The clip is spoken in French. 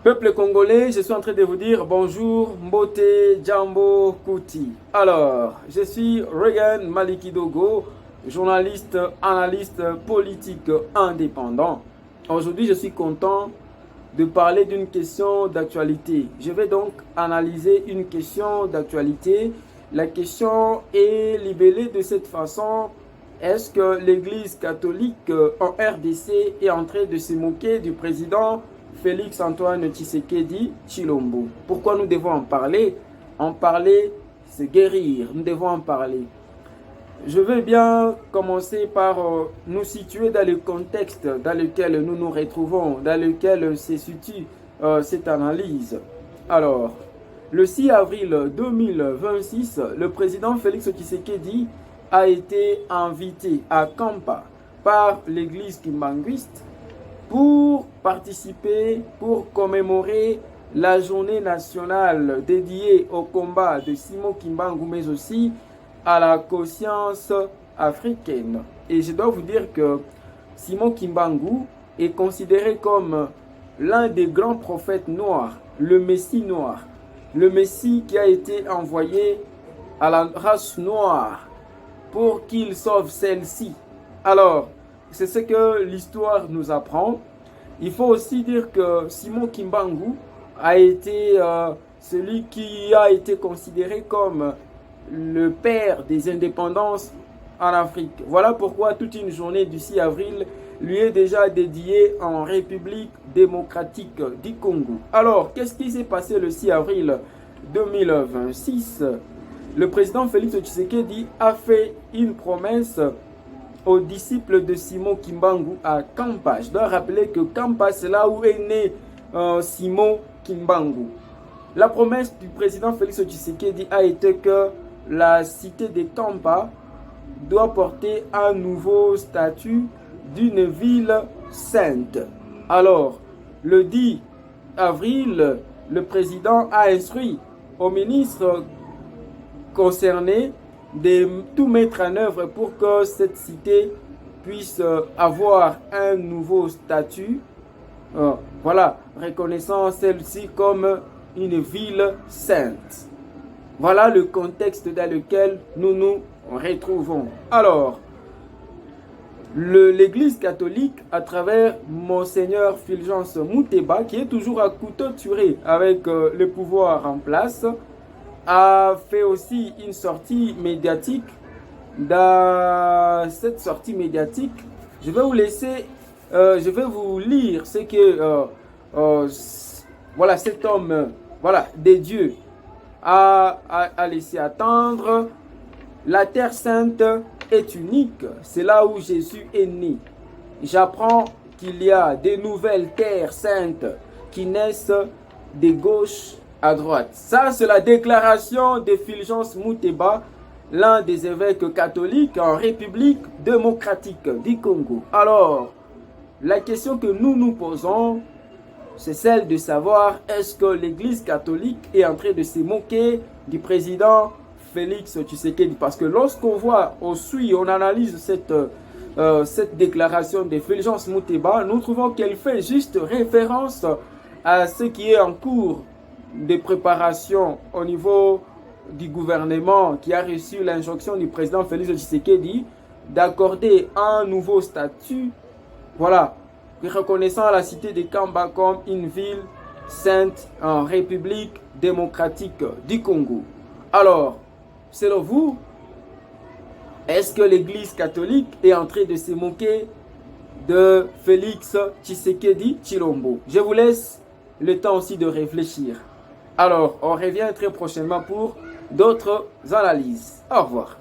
Peuple congolais, je suis en train de vous dire bonjour, Mbote, Jambo, Kuti. Alors, je suis Regan Malikidogo, journaliste, analyste politique indépendant. Aujourd'hui, je suis content de parler d'une question d'actualité. Je vais donc analyser une question d'actualité. La question est libellée de cette façon. Est-ce que l'Église catholique en RDC est en train de se moquer du président Félix Antoine Tshisekedi Tshilombo? Pourquoi nous devons en parler? En parler, c'est guérir. Nous devons en parler. Je veux bien commencer par nous situer dans le contexte dans lequel nous nous retrouvons, dans lequel se situe cette analyse. Alors, le 6 avril 2026, le président Félix Tshisekedi a été invité à Kampa par l'église kimbanguiste pour participer, pour commémorer la journée nationale dédiée au combat de Simon Kimbangu, mais aussi à la conscience africaine. Et je dois vous dire que Simon Kimbangu est considéré comme l'un des grands prophètes noirs, le Messie noir, le Messie qui a été envoyé à la race noire pour qu'il sauve celle-ci. Alors, c'est ce que l'histoire nous apprend. Il faut aussi dire que Simon Kimbangu a été celui qui a été considéré comme le père des indépendances en Afrique. Voilà pourquoi toute une journée du 6 avril lui est déjà dédiée en République démocratique du Congo. Alors, qu'est-ce qui s'est passé le 6 avril 2026? Le président Félix Tshisekedi a fait une promesse aux disciples de Simon Kimbangu à Kampa. Je dois rappeler que Kampa, c'est là où est né Simon Kimbangu. La promesse du président Félix Tshisekedi a été que la cité de Kampa doit porter un nouveau statut d'une ville sainte. Alors, le 10 avril, le président a instruit au ministre concerné de tout mettre en œuvre pour que cette cité puisse avoir un nouveau statut. Voilà, reconnaissant celle-ci comme une ville sainte. Voilà le contexte dans lequel nous nous retrouvons. Alors, l'Église catholique, à travers Monseigneur Fulgence Muteba, qui est toujours à couteau tiré avec le pouvoir en place, a fait aussi une sortie médiatique. Dans cette sortie médiatique, je vais vous laisser, je vais vous lire ce que voilà, cet homme, voilà, des dieux a laissé attendre. La terre sainte est unique, c'est là où Jésus est né. J'apprends qu'il y a de nouvelles terres saintes qui naissent de gauche à droite. Ça, c'est la déclaration de Fulgence Muteba, l'un des évêques catholiques en République démocratique du Congo. Alors, la question que nous nous posons, c'est celle de savoir est-ce que l'Église catholique est en train de se moquer du président Félix Tshisekedi? Parce que lorsqu'on voit, on suit, on analyse cette déclaration de Fulgence Muteba, nous trouvons qu'elle fait juste référence à ce qui est en cours de préparation au niveau du gouvernement qui a reçu l'injonction du président Félix Tshisekedi d'accorder un nouveau statut, voilà, reconnaissant la cité de Kampa comme une ville sainte en République démocratique du Congo. Alors, selon vous, est-ce que l'Église catholique est en train de se moquer de Félix Tshisekedi Tshilombo? Je vous laisse le temps aussi de réfléchir. Alors, on revient très prochainement pour d'autres analyses. Au revoir.